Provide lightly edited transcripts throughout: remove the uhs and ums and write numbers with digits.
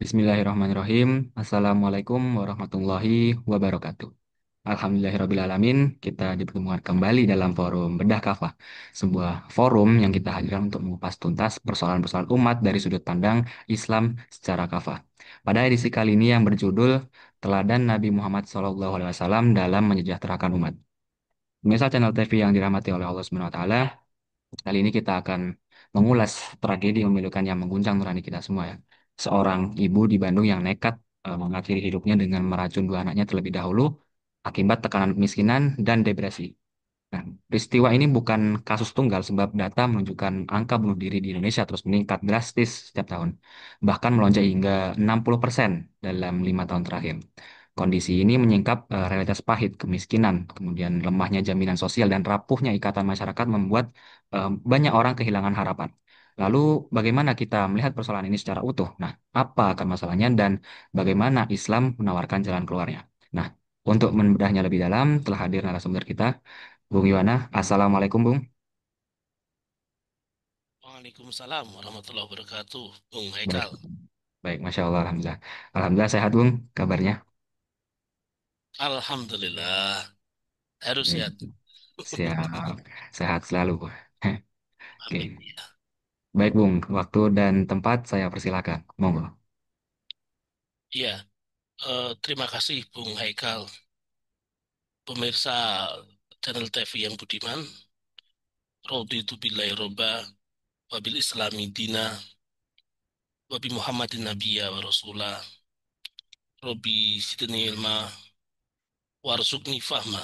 Bismillahirrahmanirrahim. Assalamualaikum warahmatullahi wabarakatuh. Alhamdulillahirrahmanirrahim. Kita dipertemukan kembali dalam forum Bedah Kafah, sebuah forum yang kita hadirkan untuk mengupas tuntas persoalan-persoalan umat dari sudut pandang Islam secara kafah. Pada edisi kali ini yang berjudul Teladan Nabi Muhammad SAW dalam Menyejahterakan Umat. Pemirsa channel TV yang dirahmati oleh Allah Subhanahu wa Ta'ala, kali ini kita akan mengulas tragedi memilukan yang mengguncang nurani kita semua ya. Seorang ibu di Bandung yang nekat mengakhiri hidupnya dengan meracun dua anaknya terlebih dahulu akibat tekanan kemiskinan dan depresi. Nah, peristiwa ini bukan kasus tunggal sebab data menunjukkan angka bunuh diri di Indonesia terus meningkat drastis setiap tahun, bahkan melonjak hingga 60% dalam 5 tahun terakhir. Kondisi ini menyingkap realitas pahit, kemiskinan, kemudian lemahnya jaminan sosial dan rapuhnya ikatan masyarakat membuat banyak orang kehilangan harapan. Lalu, bagaimana kita melihat persoalan ini secara utuh? Nah, apa akar masalahnya dan bagaimana Islam menawarkan jalan keluarnya? Nah, untuk membedahnya lebih dalam, telah hadir narasumber kita, Bung Yuwana. Assalamualaikum, Bung. Waalaikumsalam warahmatullahi wabarakatuh, Bung Baik, Haikal. baik, Masya Allah, Alhamdulillah. Alhamdulillah sehat, Bung, kabarnya. Alhamdulillah, harus Baik, sehat. siap, sehat selalu. Oke, Amin. Ya. baik, Bung. Waktu dan tempat saya persilakan. Monggo. Ya, terima kasih Bung Haikal, pemirsa channel TV yang budiman. Raditu billahi robba, wabil islami dina, wabi Muhammadin nabiyya wa rasulah. Robi sidni ilma, warzuqni fahma.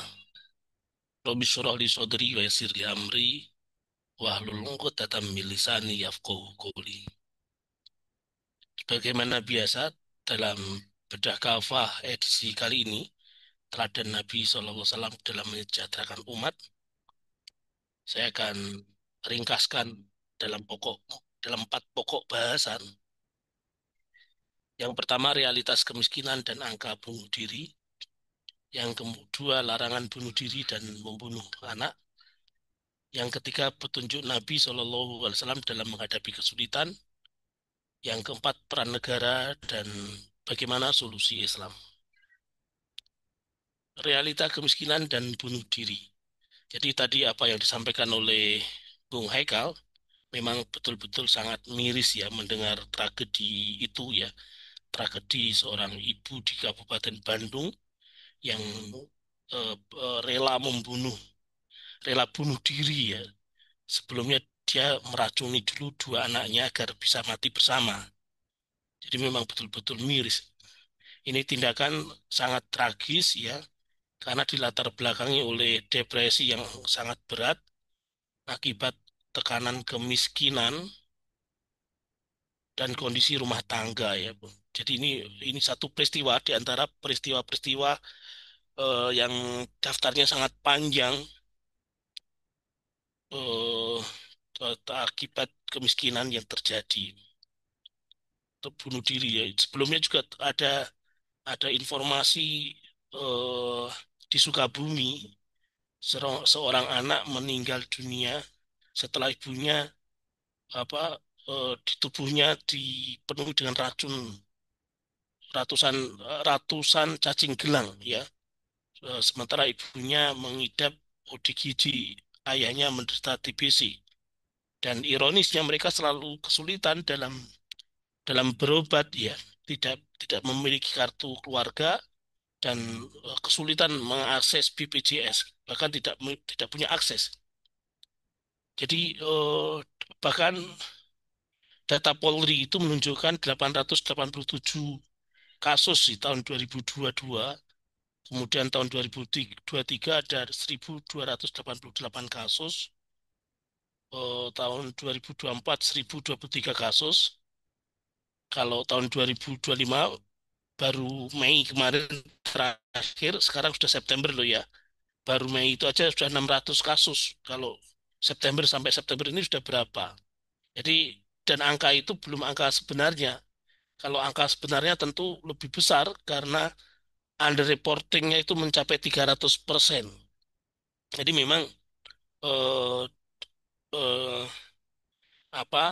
Robi surah li sodri wa yasir li amri, wahlul uqdatam min lisani yafqahu qawli. Sebagaimana biasa dalam bedah kafah edisi kali ini, teladan Nabi SAW dalam menyejahterakan umat, saya akan ringkaskan dalam 4 pokok bahasan. Yang pertama, realitas kemiskinan dan angka bunuh diri. Yang kedua, larangan bunuh diri dan membunuh anak. Yang ketiga, petunjuk Nabi SAW dalam menghadapi kesulitan. Yang keempat, peran negara dan bagaimana solusi Islam. Realita kemiskinan dan bunuh diri. Jadi tadi apa yang disampaikan oleh Bung Haikal memang betul-betul sangat miris ya mendengar tragedi itu ya. Tragedi seorang ibu di Kabupaten Bandung yang rela bunuh diri ya. Sebelumnya dia meracuni dulu dua anaknya agar bisa mati bersama. Jadi memang betul-betul miris. Ini tindakan sangat tragis ya, karena dilatar belakangi oleh depresi yang sangat berat akibat tekanan kemiskinan dan kondisi rumah tangga ya, Bu. Jadi ini satu peristiwa di antara peristiwa-peristiwa yang daftarnya sangat panjang eh, akibat kemiskinan yang terjadi. Bunuh diri ya. Sebelumnya juga ada informasi eh, di Sukabumi seorang anak meninggal dunia setelah ibunya apa di tubuhnya dipenuhi dengan ratusan ratusan cacing gelang ya. Sementara ibunya mengidap ODGJ, ayahnya menderita TBC. Dan ironisnya mereka selalu kesulitan dalam berobat ya, tidak memiliki kartu keluarga dan kesulitan mengakses BPJS, bahkan tidak punya akses. Jadi bahkan data Polri itu menunjukkan 887 kasus di tahun 2022. Kemudian tahun 2023 ada 1.288 kasus. Tahun 2024 1.023 kasus. Kalau tahun 2025 baru Mei kemarin terakhir, sekarang sudah September loh ya. Baru Mei itu aja sudah 600 kasus. Kalau September sampai September ini sudah berapa? Jadi dan angka itu belum angka sebenarnya. Kalau angka sebenarnya tentu lebih besar karena underreportingnya itu mencapai 300%. Jadi memang eh, eh, apa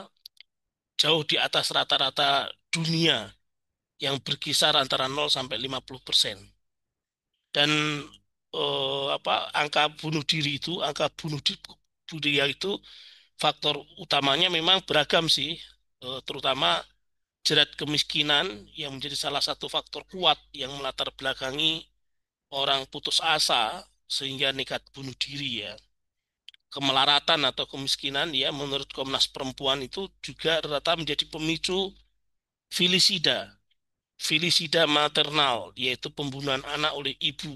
jauh di atas rata-rata dunia yang berkisar antara 0 sampai 50%. Dan angka bunuh diri itu, bunuh diri itu faktor utamanya memang beragam sih. Terutama jerat kemiskinan yang menjadi salah satu faktor kuat yang melatar belakangi orang putus asa sehingga nekat bunuh diri ya. Kemelaratan atau kemiskinan ya menurut Komnas Perempuan itu juga rata menjadi pemicu filisida, filisida maternal yaitu pembunuhan anak oleh ibu.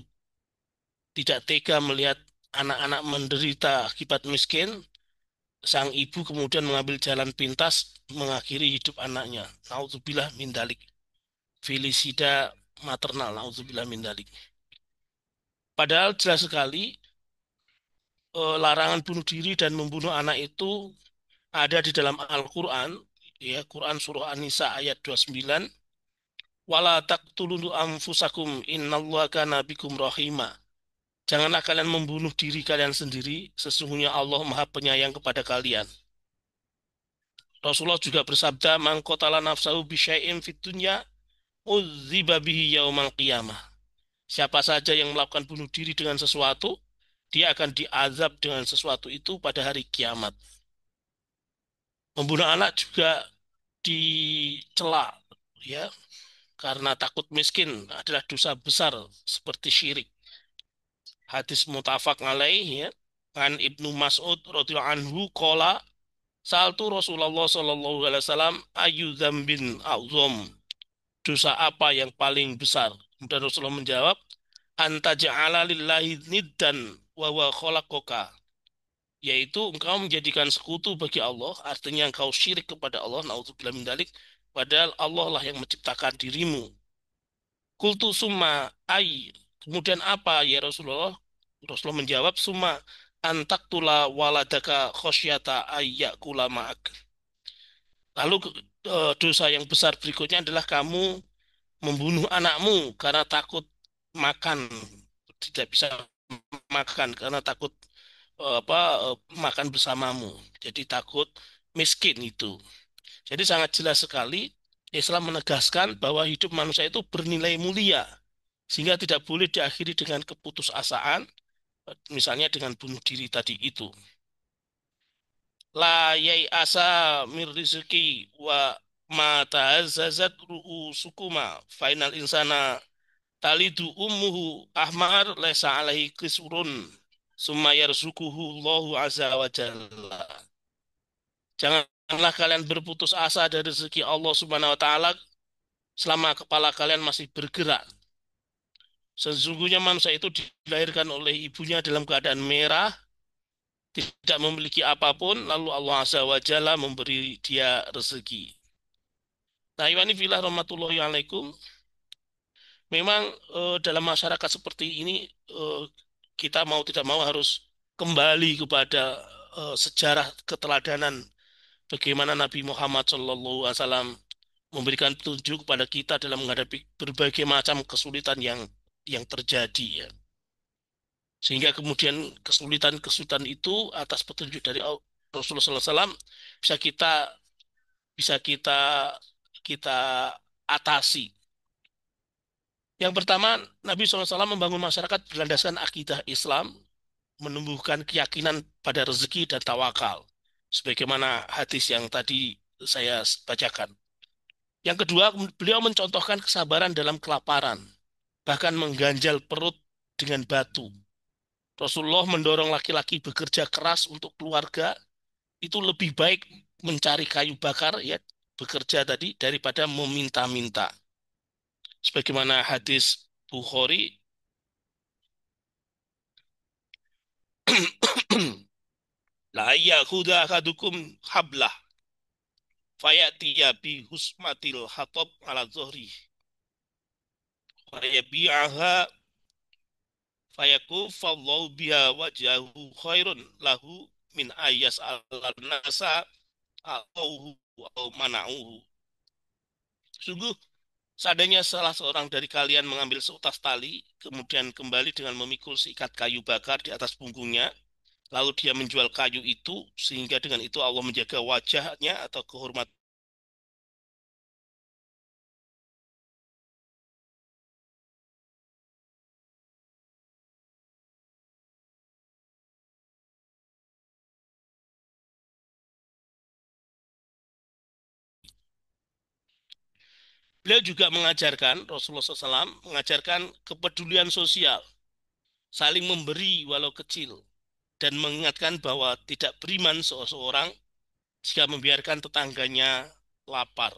Tidak tega melihat anak-anak menderita akibat miskin, sang ibu kemudian mengambil jalan pintas mengakhiri hidup anaknya. Nauzubillah min dalik. Filisida maternal, nauzubillah min dalik. Padahal jelas sekali larangan bunuh diri dan membunuh anak itu ada di dalam Al-Quran, ya Quran surah An-Nisa ayat 29, wala taqtulu anfusakum innallaha kana bikum rahima. Janganlah kalian membunuh diri kalian sendiri, sesungguhnya Allah Maha Penyayang kepada kalian. Rasulullah juga bersabda, "Man qatala nafsahu bisyai'in fid dunya, udziba bihi yaumal qiyamah." Siapa saja yang melakukan bunuh diri dengan sesuatu, dia akan diazab dengan sesuatu itu pada hari kiamat. Membunuh anak juga dicela, ya, karena takut miskin adalah dosa besar seperti syirik. Hadis mutafak alaih ya. Kan Ibnu Mas'ud radhiyallahu anhu qala saltu Rasulullah sallallahu alaihi wasallam ayu dzambin a'zam. Dosa apa yang paling besar? Kemudian Rasulullah menjawab, anta ja'ala lillahi niddan wa huwa khalaqaka. Yaitu engkau menjadikan sekutu bagi Allah, artinya engkau syirik kepada Allah, naudzubillah min dzalik, padahal Allah lah yang menciptakan dirimu. Kultu summa ai. Kemudian apa ya Rasulullah? Rasulullah menjawab summa antaktula waladaka khosyata ayyakula ma'ak. Lalu dosa yang besar berikutnya adalah kamu membunuh anakmu karena takut makan, tidak bisa makan karena takut makan bersamamu. Jadi takut miskin itu. Jadi sangat jelas sekali Islam menegaskan bahwa hidup manusia itu bernilai mulia sehingga tidak boleh diakhiri dengan keputusasaan, misalnya dengan bunuh diri tadi itu. La yai asa mir rizki wa ma ta'azzazat ru'usukuma final insana talidu ummuhu ahmar laisa alaihi kisurun summa yarzukuhu Allahu azza wa jalla. Janganlah kalian berputus asa dari rezeki Allah Subhanahu wa taala selama kepala kalian masih bergerak. Sesungguhnya manusia itu dilahirkan oleh ibunya dalam keadaan merah, tidak memiliki apapun, lalu Allah Azza wa Jalla memberi dia rezeki. Nah, Iwani filah rahmatullahi alaikum, memang dalam masyarakat seperti ini kita mau tidak mau harus kembali kepada sejarah keteladanan bagaimana Nabi Muhammad SAW memberikan petunjuk kepada kita dalam menghadapi berbagai macam kesulitan yang terjadi ya. Sehingga kemudian kesulitan-kesulitan itu atas petunjuk dari Rasulullah SAW bisa kita bisa kita kita atasi. Yang pertama, Nabi SAW membangun masyarakat berlandaskan akidah Islam, menumbuhkan keyakinan pada rezeki dan tawakal. Sebagaimana hadis yang tadi saya bacakan. Yang kedua, beliau mencontohkan kesabaran dalam kelaparan, bahkan mengganjal perut dengan batu. Rasulullah mendorong laki-laki bekerja keras untuk keluarga, itu lebih baik mencari kayu bakar ya, bekerja tadi daripada meminta-minta. Sebagaimana hadis Bukhari, la yakhudha ahadukum hablah fayatiya bi husmatil hatab ala zuhri fayabi'aha fayakufallahu biha wajhahu khairun lahu min ayas al-nasa atauhu atau mana'uhu. Sungguh seandainya salah seorang dari kalian mengambil seutas tali, kemudian kembali dengan memikul seikat kayu bakar di atas punggungnya, lalu dia menjual kayu itu, sehingga dengan itu Allah menjaga wajahnya atau kehormatan Beliau juga mengajarkan, Rasulullah SAW mengajarkan kepedulian sosial, saling memberi walau kecil, dan mengingatkan bahwa tidak beriman seseorang jika membiarkan tetangganya lapar.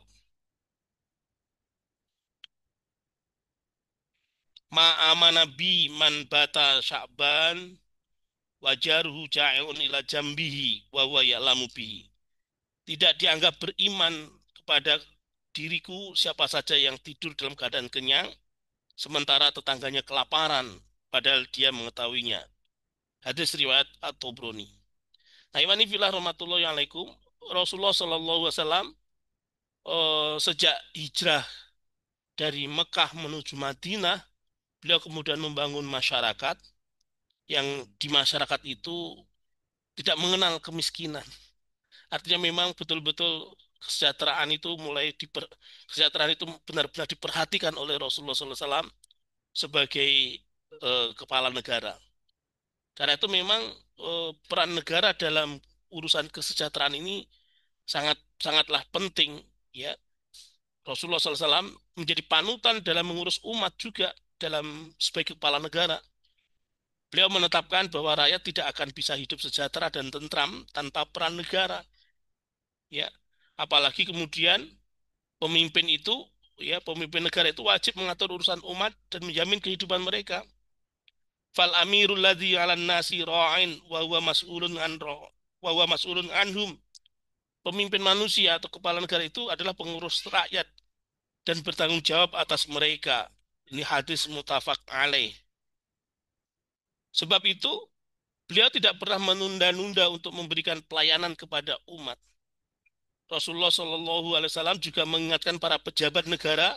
Ma'amana bi man bata sya'ban wajaruhu ja'iun ila jambihi wa huwa ya'lamu bihi. Tidak dianggap beriman kepada diriku siapa saja yang tidur dalam keadaan kenyang, sementara tetangganya kelaparan, padahal dia mengetahuinya. Hadis riwayat At-Tabrani. Nah, ini filah rahmatullahi alaikum. Rasulullah Shallallahu Alaihi Wasallam sejak hijrah dari Mekah menuju Madinah, beliau kemudian membangun masyarakat yang di masyarakat itu tidak mengenal kemiskinan. Artinya memang betul-betul kesejahteraan itu kesejahteraan itu benar-benar diperhatikan oleh Rasulullah SAW sebagai kepala negara. Karena itu memang peran negara dalam urusan kesejahteraan ini sangatlah penting, ya. Rasulullah SAW menjadi panutan dalam mengurus umat juga dalam sebagai kepala negara. Beliau menetapkan bahwa rakyat tidak akan bisa hidup sejahtera dan tentram tanpa peran negara, ya. Apalagi kemudian pemimpin itu, ya, pemimpin negara itu wajib mengatur urusan umat dan menjamin kehidupan mereka. Fal amirul ladzi 'alan nasi ra'in wa huwa mas'ulun an wa huwa mas'ulun anhum. Pemimpin manusia atau kepala negara itu adalah pengurus rakyat dan bertanggung jawab atas mereka. Ini hadis mutafak alaih. Sebab itu, beliau tidak pernah menunda-nunda untuk memberikan pelayanan kepada umat. Rasulullah Shallallahu Alaihi Wasallam juga mengingatkan para pejabat negara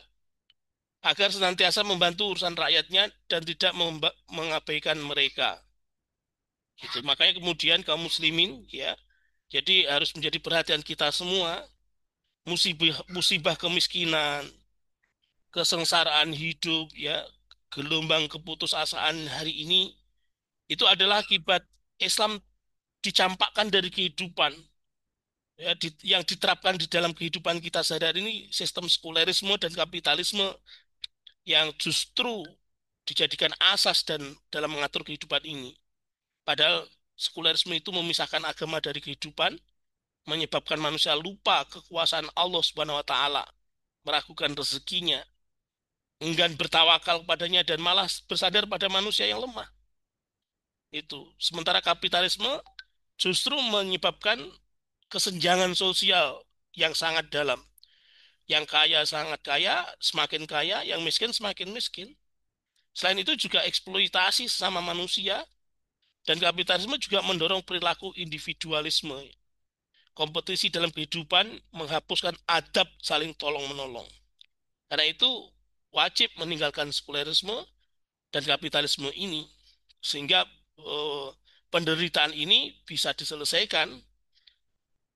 agar senantiasa membantu urusan rakyatnya dan tidak mengabaikan mereka. Gitu. Makanya kemudian kaum muslimin, ya, jadi harus menjadi perhatian kita semua, musibah musibah kemiskinan, kesengsaraan hidup, ya, gelombang keputusasaan hari ini itu adalah akibat Islam dicampakkan dari kehidupan, ya, yang diterapkan di dalam kehidupan kita sehari-hari ini sistem sekulerisme dan kapitalisme yang justru dijadikan asas dan dalam mengatur kehidupan ini. Padahal sekulerisme itu memisahkan agama dari kehidupan, menyebabkan manusia lupa kekuasaan Allah Subhanahu wa taala, meragukan rezekinya, enggan bertawakal kepadanya dan malah bersandar pada manusia yang lemah. Itu. Sementara kapitalisme justru menyebabkan kesenjangan sosial yang sangat dalam. Yang kaya sangat kaya, semakin kaya, yang miskin semakin miskin. Selain itu juga eksploitasi sesama manusia dan kapitalisme juga mendorong perilaku individualisme. Kompetisi dalam kehidupan menghapuskan adab saling tolong-menolong. Karena itu wajib meninggalkan sekulerisme dan kapitalisme ini sehingga eh, penderitaan ini bisa diselesaikan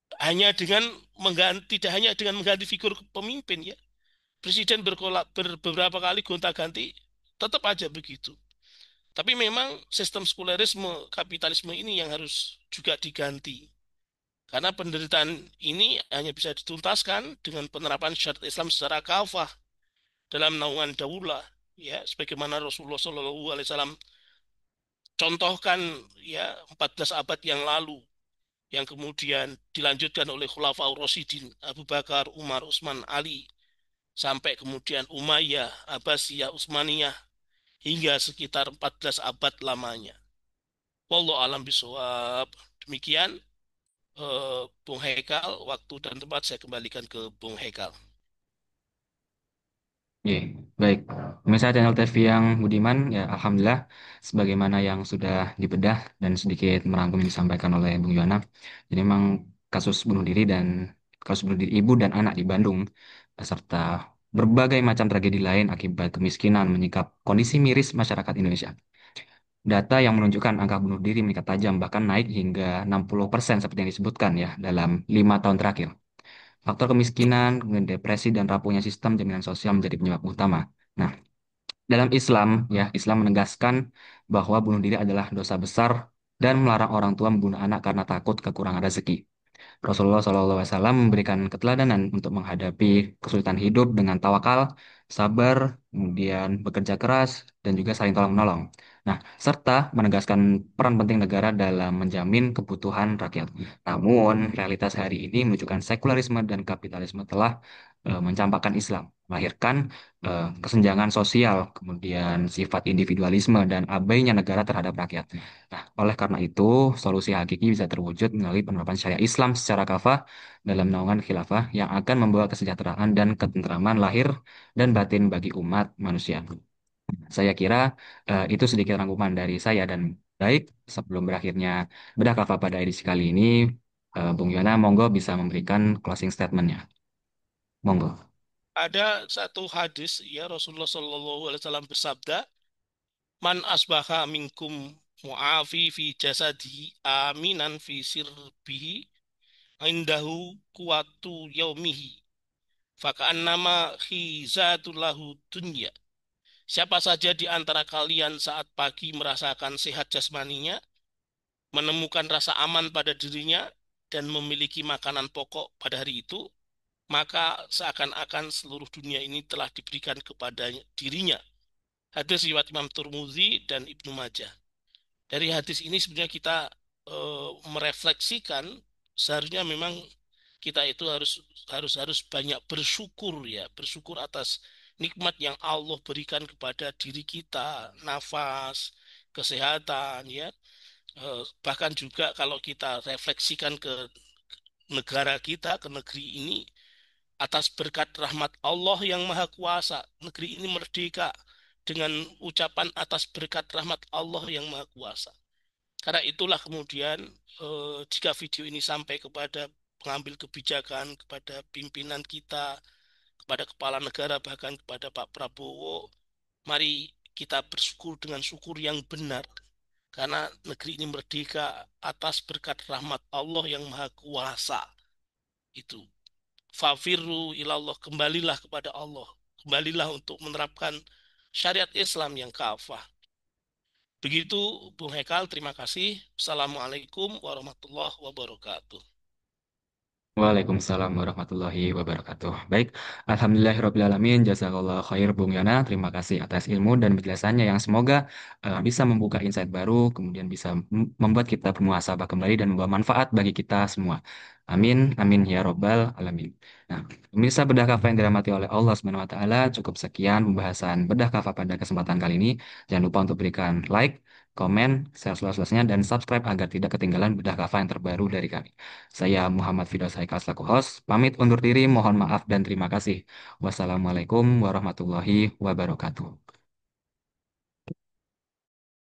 tidak hanya dengan mengganti figur pemimpin, ya. Presiden beberapa kali gonta-ganti, tetap aja begitu. Tapi memang sistem sekulerisme kapitalisme ini yang harus juga diganti. Karena penderitaan ini hanya bisa dituntaskan dengan penerapan syariat Islam secara kafah dalam naungan daulah, ya, sebagaimana Rasulullah SAW contohkan, ya, 14 abad yang lalu, yang kemudian dilanjutkan oleh Khulafaur Rasyidin Abu Bakar, Umar, Utsman, Ali, sampai kemudian Umayyah, Abbasiyah, Utsmaniyah hingga sekitar 14 abad lamanya. Wallahu alam bisawab. Demikian Bung Hekal, waktu dan tempat saya kembalikan ke Bung Hekal. Oke, baik. Pemirsa channel TV yang budiman, ya Alhamdulillah, sebagaimana yang sudah dibedah dan sedikit merangkum yang disampaikan oleh Bung Yuwana, jadi memang kasus bunuh diri ibu dan anak di Bandung, serta berbagai macam tragedi lain akibat kemiskinan menyikap kondisi miris masyarakat Indonesia. Data yang menunjukkan angka bunuh diri meningkat tajam, bahkan naik hingga 60% seperti yang disebutkan ya dalam 5 tahun terakhir. Faktor kemiskinan, kemudian depresi, dan rapuhnya sistem jaminan sosial menjadi penyebab utama. Nah, dalam Islam, ya, Islam menegaskan bahwa bunuh diri adalah dosa besar dan melarang orang tua membunuh anak karena takut kekurangan rezeki. Rasulullah SAW memberikan keteladanan untuk menghadapi kesulitan hidup dengan tawakal, sabar, kemudian bekerja keras, dan juga saling tolong-menolong. Nah, serta menegaskan peran penting negara dalam menjamin kebutuhan rakyat. Namun, realitas hari ini menunjukkan sekularisme dan kapitalisme telah mencampakkan Islam, melahirkan kesenjangan sosial, kemudian sifat individualisme, dan abainya negara terhadap rakyat. Nah, oleh karena itu, solusi hakiki bisa terwujud melalui penerapan syariat Islam secara kafah dalam naungan khilafah yang akan membawa kesejahteraan dan ketentraman lahir dan batin bagi umat manusia. Saya kira itu sedikit rangkuman dari saya dan baik sebelum berakhirnya bedah kafah pada edisi kali ini, Bung Yona, monggo bisa memberikan closing statementnya. Monggo. Ada satu hadis ya Rasulullah Shallallahu Alaihi Wasallam bersabda, "Man asbaha minkum mu'afi fi jasadi aminan fi sirbihi indahu kuwatu yaumihi faka'annama khizatulahu dunya." Siapa saja di antara kalian saat pagi merasakan sehat jasmaninya, menemukan rasa aman pada dirinya, dan memiliki makanan pokok pada hari itu, maka seakan-akan seluruh dunia ini telah diberikan kepada dirinya. Hadis riwayat Imam Turmuzi dan Ibnu Majah. Dari hadis ini sebenarnya kita merefleksikan seharusnya memang kita itu harus banyak bersyukur ya, bersyukur atas nikmat yang Allah berikan kepada diri kita, nafas, kesehatan ya. Bahkan juga kalau kita refleksikan ke negara kita, ke negeri ini, atas berkat rahmat Allah yang Maha Kuasa, negeri ini merdeka dengan ucapan atas berkat rahmat Allah yang Maha Kuasa. Karena itulah kemudian jika video ini sampai kepada pengambil kebijakan, kepada pimpinan kita, kepada kepala negara, bahkan kepada Pak Prabowo, mari kita bersyukur dengan syukur yang benar. Karena negeri ini merdeka atas berkat rahmat Allah yang Maha Kuasa. Itu. Fafirru ilallah, kembalilah kepada Allah. Kembalilah untuk menerapkan syariat Islam yang kafah. Begitu, Bung Hekal, terima kasih. Assalamualaikum warahmatullahi wabarakatuh. Waalaikumsalam warahmatullahi wabarakatuh. Baik, alhamdulillahirrabbilalamin, jazakallah khair Bung Yana. Terima kasih atas ilmu dan penjelasannya yang semoga bisa membuka insight baru, kemudian bisa membuat kita bermuhasabah kembali dan membawa manfaat bagi kita semua. Amin, amin ya robbal alamin. Nah, pemirsa bedah kafa yang dirahmati oleh Allah Subhanahu wa taala, cukup sekian pembahasan bedah kafa pada kesempatan kali ini. Jangan lupa untuk berikan like, komen, share seluas-luasnya, dan subscribe agar tidak ketinggalan bedah kafa yang terbaru dari kami. Saya Muhammad Firdaus Haikal selaku host, pamit undur diri, mohon maaf dan terima kasih. Wassalamualaikum warahmatullahi wabarakatuh.